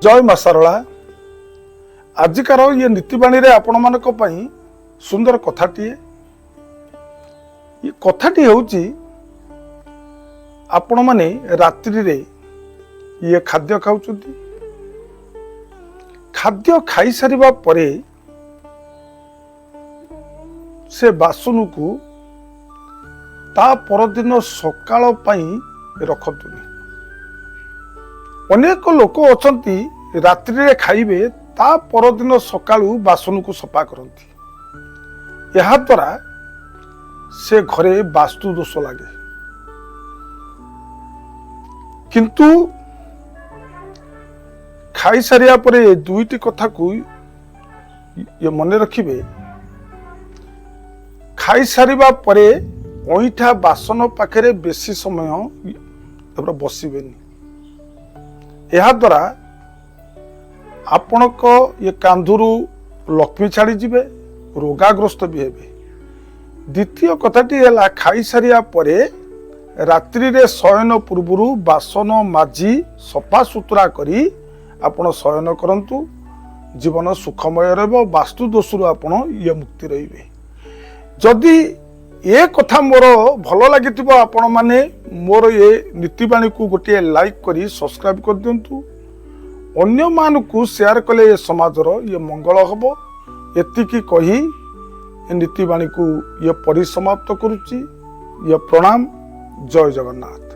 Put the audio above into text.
जय मां सारला आजिकार ये नीतिबाणी रे आपण मानक पई सुंदर कथाटी ये कथाटी होउची आपण माने रात्रि रे ये खाद्य खाउचुती खाद्य खाई सारिबा परे से बासन को ता परदिन सकाळ पई रखतुनी। अनेक लोक अछंती रात्रि रे खाइबे ता परदिन सकाळू बासन को सफा करती। यह द्वारा से घरे वास्तु दोष लगे किंतु खाई सारिया परे दुईटी कथा को ये मन रखिबे। खाई सारिबा परे अईठा बासन पाखरे बेसी समय बसबेनी। यह द्वारा आपण को ये कांधुरु लक्ष्मी छाड़ी जिबे रोगाग्रस्त भी हेबे। द्वितीय कथाटी है खाई सारिया परे रात्रि रे शयन पूर्वरु बासन माजी सफा सुतरा करी आपण शयन करंतु जीवन सुखमय रहबो। वास्तु दोषरु आपण ये मुक्ति रहिबे। जदि ये कथा मोर भल लगी आपण माने मोर ये नीतिबाणी को गोटे लाइक करी सब्सक्राइब कर दिंतु। अन्य मान को शेयर कले ये समाजर ये मंगल हबो। एतिकी कही ये नीतिबाणी को ये परिसमाप्त करुच्ची। ये प्रणाम। जय जगन्नाथ।